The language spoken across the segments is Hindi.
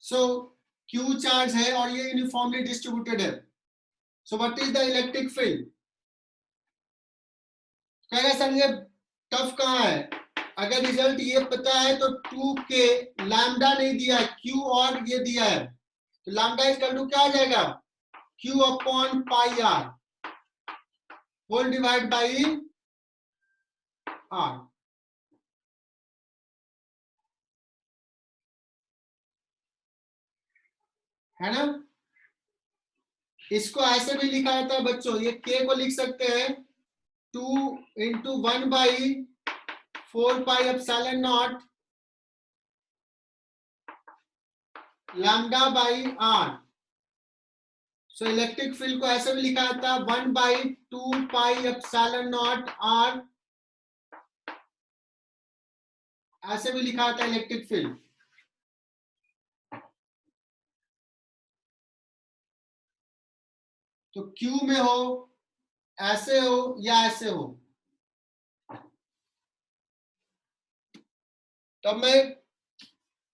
सो Q चार्ज है और ये यूनिफॉर्मली डिस्ट्रीब्यूटेड है. So what is the electric field? कहेगा सर ये टफ कहाँ है? अगर रिजल्ट ये पता है तो 2k लैम्डा नहीं दिया है, Q और ये दिया है, तो लैम्डा इक्वल टू क्या आ जाएगा? Q upon pi R whole divide by R. है ना? इसको ऐसे भी लिखा जाता है बच्चों, ये k को लिख सकते हैं 2 into 1 by 4 pi epsilon naught lambda by R. So electric field को ऐसे भी लिखा जाता है 1 by 2 pi epsilon naught R. ऐसे भी लिखा जाता है इलेक्ट्रिक फील्ड. तो Q में हो, ऐसे हो या ऐसे हो. तो अब मैं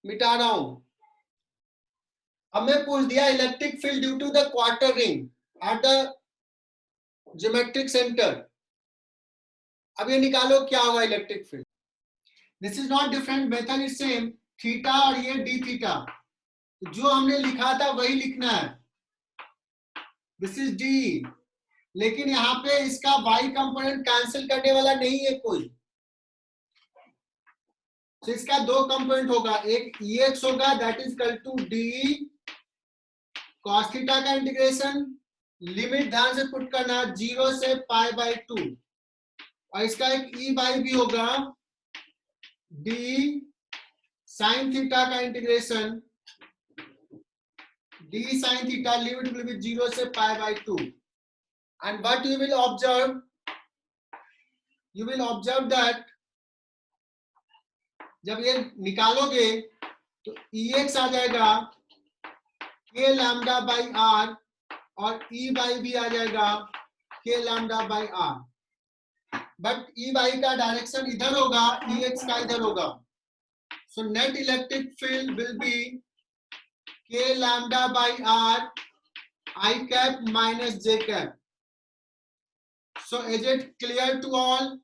मिटा रहा हूं. अब मैं पूछ दिया electric field due to the quarter ring at the geometric centre. अब ये निकालो क्या होगा electric field. This is not different, method is same. Theta और ये डी थीटा, जो हमने लिखा था वही लिखना है. दिस इज डी, लेकिन यहाँ पे इसका y कंपोनेंट कैंसिल करने वाला नहीं है कोई. तो इसका दो कंपोनेंट होगा, एक Ex होगा that is equal to D cos theta का इंटीग्रेशन, लिमिट ध्यान से पुट करना 0 से पाई बाई 2, और इसका एक ई बाई भी होगा डी साइन थीटा का integration, D sine theta limit will be 0 से pi by 2. And what you will observe that जब ये निकालोगे तो Ex आ जाएगा k लैम्डा बाई आर और E बाई भी आ जाएगा k lambda by R. But E y का डायरेक्शन इधर होगा, Ex का इधर होगा. So net electric field will be k lambda by R I cap minus j cap. So is it clear to all?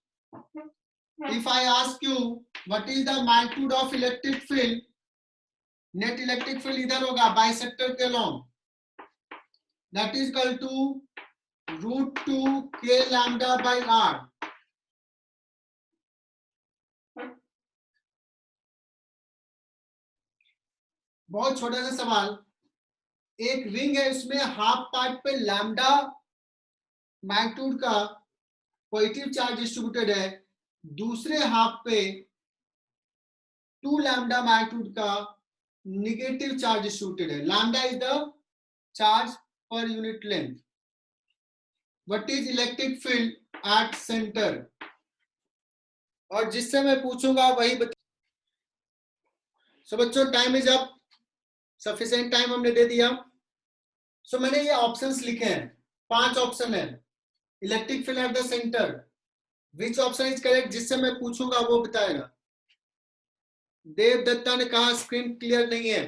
If I ask you what is the magnitude of electric field, net electric field इधर होगा बाइसेक्टर के along, that is equal to root 2 k lambda by r. बहुत छोटा सा सवाल. एक रिंग है, उसमें हाफ पार्ट पे लैम्डा मैग्नीट्यूड का पॉजिटिव चार्ज डिस्ट्रीब्यूटेड है, दूसरे हाफ पे 2 लैम्डा मैग्नीट्यूड का नेगेटिव चार्ज डिस्ट्रीब्यूटेड है. Lambda is the charge per unit length. What is electric field at centre? और जिससे मैं पूछूंगा वही बता. सो बच्चों time is up, sufficient time हमने दे दिया. सो मैंने ये ऑप्शंस लिखे हैं, 5 ऑप्शन है. Electric field at the centre, which option is correct, जिससे मैं पूछूंगा वो बताएगा. देव दत्ता ने कहा स्क्रीन क्लियर नहीं है.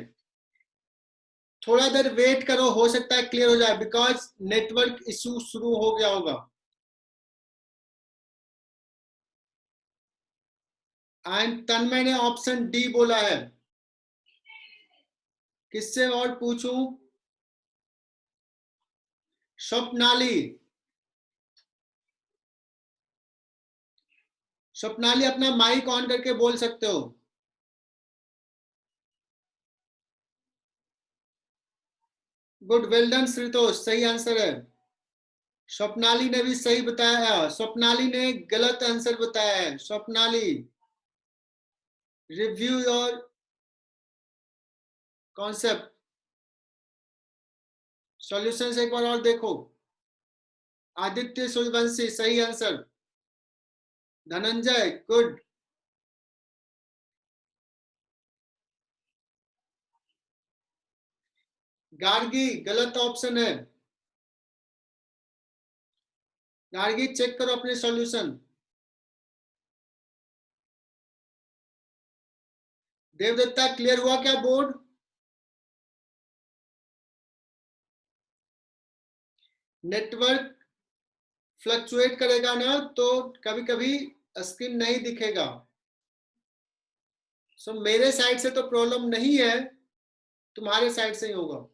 थोड़ा देर वेट करो, हो सकता है क्लियर हो जाए, बिकॉज नेटवर्क इशू शुरू हो गया होगा. एंड तन्मय ने ऑप्शन डी बोला है. किससे और पूछूं? स्वप्नाली, स्वप्नाली अपना माइक ऑन करके बोल सकते हो. गुड, वेल डन श्रीतोष, सही आंसर है. स्वप्नाली ने भी सही बताया, स्वप्नाली ने गलत आंसर बताया है. Swapnali, review your concept, solution एक बार और देखो. आदित्य सूर्यवंशी, सही आंसर. धनंजय, गुड. गार्गी, गलत ऑप्शन है. गार्गी चेक करो अपने सॉल्यूशन. देवदत्ता, क्लियर हुआ क्या बोर्ड? नेटवर्क फ्लक्चुएट करेगा ना तो कभी कभी स्क्रीन नहीं दिखेगा। सो मेरे साइड से तो प्रॉब्लम नहीं है, तुम्हारे साइड से ही होगा।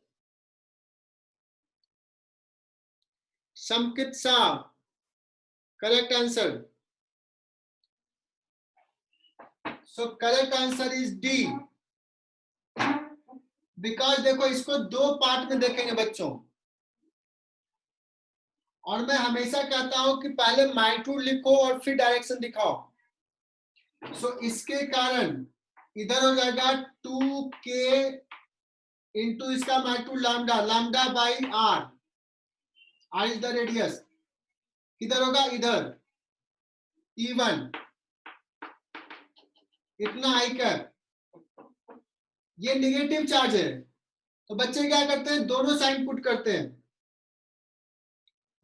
Sankit Shah, correct answer. So correct answer is D. Because देखो इसको दो पार्ट में देखेंगे बच्चों, और मैं हमेशा कहता हूं कि पहले मैग्नीट्यूड लिखो और फिर डायरेक्शन दिखाओ। सो इसके कारण इधर हो जाएगा 2k इंटू इसका magnitude lambda, lambda by R, R is the radius. किधर होगा? इधर E1, इतना आई कैप। ये निगेटिव चार्ज है, तो बच्चे क्या करते हैं, दोनों साइन पुट करते हैं।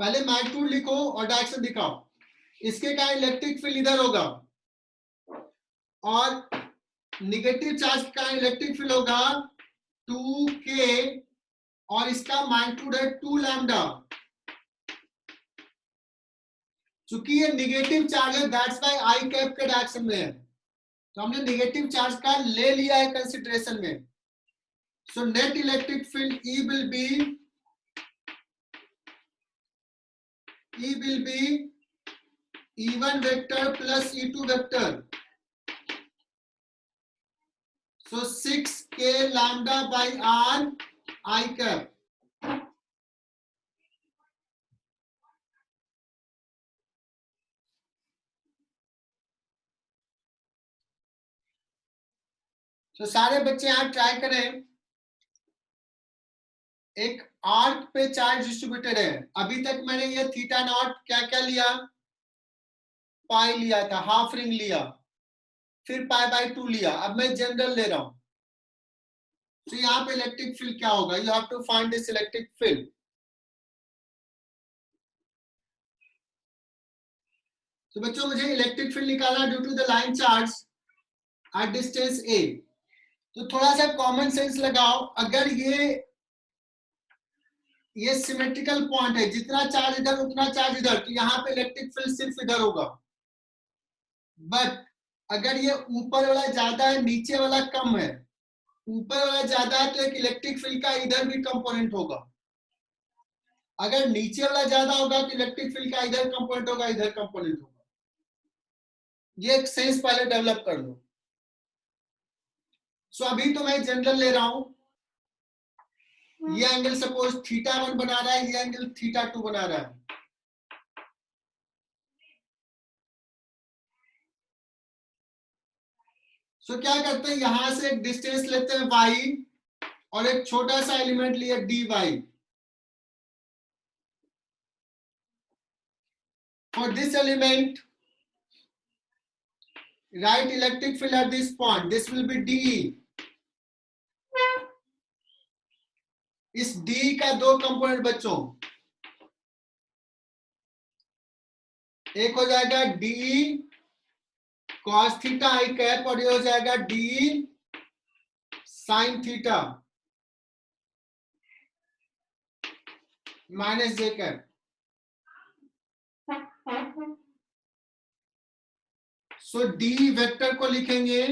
पहले मैग्नीट्यूड लिखो और डायरेक्शन दिखाओ। इसके कारण इलेक्ट्रिक फील्ड इधर होगा, और निगेटिव चार्ज का इलेक्ट्रिक फील्ड होगा 2k, और इसका मैग्नीट्यूड है 2 लैम्डा। चूंकि ये निगेटिव चार्ज है, दैट्स व्हाई आई कैप के डायरेक्शन में है, तो हमने निगेटिव चार्ज का ले लिया है कंसिडरेशन में। सो net electric field E will be E1 vector plus E2 vector. So 6k lambda by r I cap. तो सारे बच्चे यहां ट्राई करें। एक आर्क पे चार्ज डिस्ट्रीब्यूटेड है। अभी तक मैंने ये थीटा नॉट क्या क्या लिया, पाई लिया था, हाफ रिंग लिया, फिर पाई बाय 2 लिया। अब मैं जनरल ले रहा हूं। तो यहाँ पे इलेक्ट्रिक फील्ड क्या होगा? You have to find this electric field. तो बच्चों मुझे इलेक्ट्रिक फील्ड निकालना due to the line charge at distance a. तो थोड़ा सा कॉमन सेंस लगाओ। अगर ये सिमेट्रिकल पॉइंट है, जितना चार्ज इधर उतना चार्ज इधर, तो यहाँ पे इलेक्ट्रिक फील्ड सिर्फ इधर होगा। बट अगर ये ऊपर वाला ज्यादा है, नीचे वाला कम है, ऊपर वाला ज्यादा है, तो एक इलेक्ट्रिक फील्ड का इधर भी कंपोनेंट होगा। अगर नीचे वाला ज्यादा होगा तो इलेक्ट्रिक फील्ड का इधर कंपोनेंट होगा, इधर कंपोनेंट होगा। ये एक सेंस पहले डेवलप कर लो। सो अभी तो मैं जनरल ले रहा हूं। ये एंगल सपोज θ1 बना रहा है, ये एंगल θ2 बना रहा है। सो क्या करते हैं, यहां से एक डिस्टेंस लेते हैं y, और एक छोटा सा एलिमेंट लिया dy। For this element right electric field at this point, this will be dE। इस d का दो कंपोनेंट बच्चों, एक हो जाएगा dE cos theta i cap, और ये हो जाएगा dE sin theta minus j cap. So d vector को लिखेंगे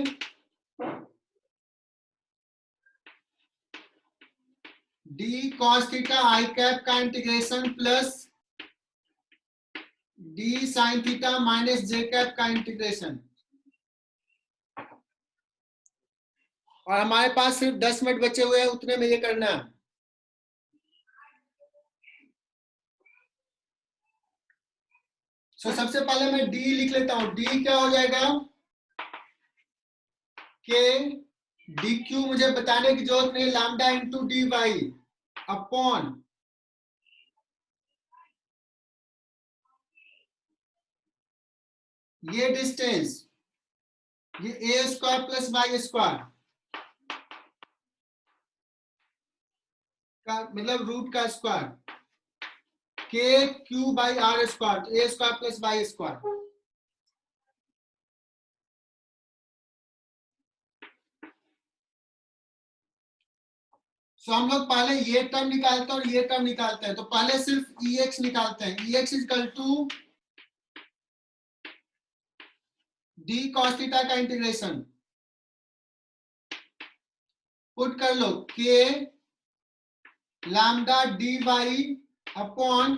d cos theta i cap का integration plus d sine theta minus j cap का इंटीग्रेशन। और हमारे पास सिर्फ 10 मिनट बचे हुए हैं, उतने में ये करना है। सो सबसे पहले मैं डी लिख लेता हूं। डी क्या हो जाएगा कि डी क्यू मुझे बताने की जरूरत नहीं, lambda into d y upon ये डिस्टेंस, ये a square plus y square का मतलब रूट का square, k q by r square, a square plus y square. So हम लोग पहले ये टर्म निकालते हैं और ये टर्म निकालते हैं। तो पहले सिर्फ EX निकालते हैं। EX equal to D cos theta का इंटीग्रेशन पुट कर लो, K lambda dy upon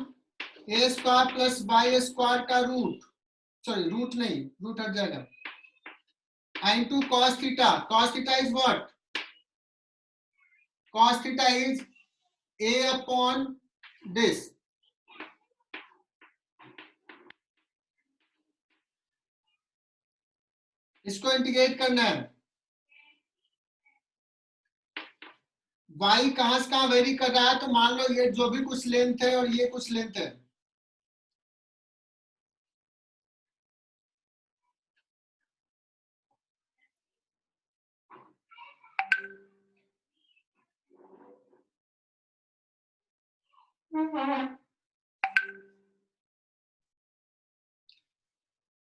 a square plus y square का रूट, सॉरी रूट नहीं, रूट हट जाएगा, into cos theta. Cos theta is what? Cos theta is a upon this. इसको इंटीग्रेट करना है। y कहां से कहां वेरी कर रहा है, तो मान लो ये जो भी कुछ लेंथ है और ये कुछ लेंथ है,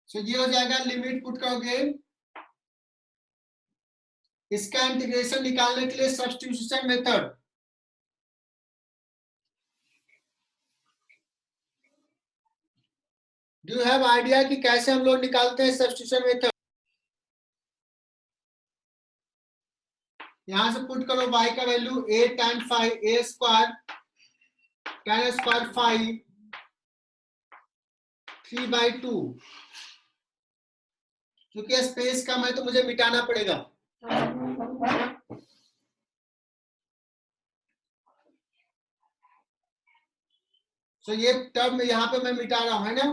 सो ये हो जाएगा, लिमिट पुट करोगे, इसका इंटीग्रेशन निकालने के लिए substitution method, do you have idea कि कैसे हम लोग निकालते हैं सब्स्टिट्यूशन मेथड? यहां से पुट करो y का value a tan phi a square tan square phi 3/2, क्योंकि स्पेस कम है तो मुझे मिटाना पड़ेगा। सो ये टर्म यहाँ पे मैं मिटा रहा हूं, है ना।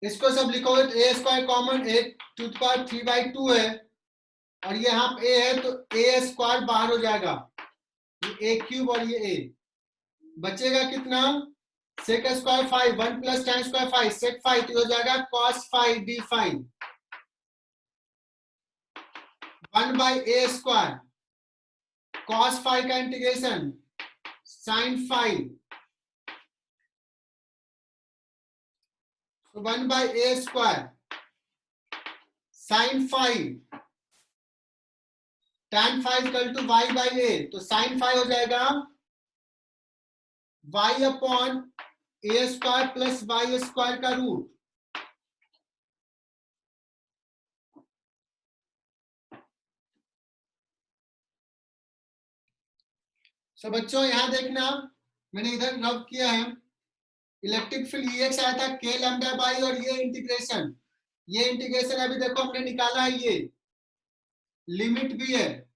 इसको सब लिखोगे तो a square common, a to the power 3/2 है, और ये यहाँ पे a है तो a स्क्वायर बाहर हो जाएगा, ये a क्यूब और ये a बचेगा कितना, sec square 5 1 plus tan square 5 sec 5, तो हो जाएगा cos 5 d 5 1/a square, cos 5 का integration sin 5 1/a square sin 5 tan 5 equal to y/a, तो sin 5 हो जाएगा y upon a square plus y square का रूट, सो बच्चों यहां देखना, मैंने इधर रब किया है, इलेक्ट्रिक फील्ड EX आया था k लैम्डा बाई, और ये इंटीग्रेशन अभी देखो हमने निकाला है, ये लिमिट भी है,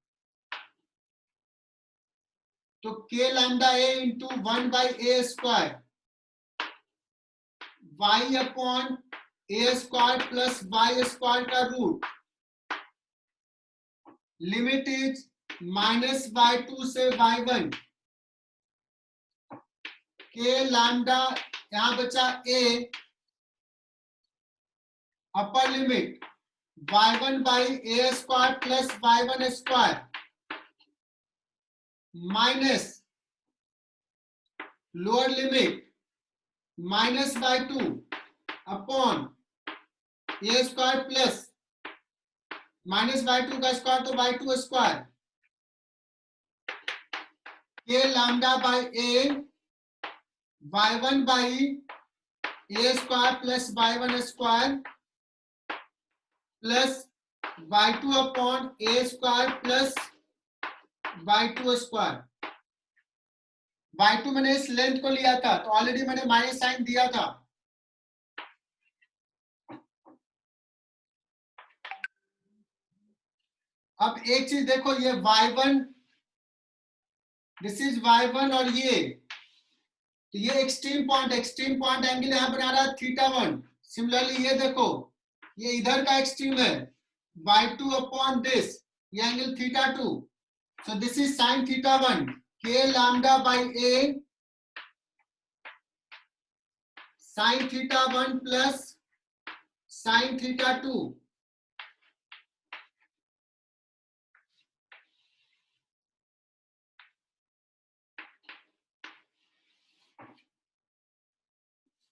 तो k lambda a into 1/a square y upon a square plus y square का रूट, लिमिट इज -y2 से y1, k लैम्डा यहां बचा a, upper limit y1/a square plus y1 square minus lower limit -y2 upon a square plus -y2 का स्क्वायर तो y2 square, k lambda by a y1/a square plus y1 square plus y2 upon a square plus y2 square. y2 मैंने इस लेंथ को लिया था, तो ऑलरेडी मैंने माइनस साइन दिया था, अब एक चीज देखो, ये y1, दिस इज y1, और ये तो ये एक्सट्रीम पॉइंट एंगल यहां बना रहा है θ1। सिमिलरली ये देखो, ये इधर का एक्सट्रीम है y2 अपॉन दिस, ये angle θ2, so this is sin θ1, k lambda by a sin θ1 plus sin θ2,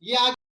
ये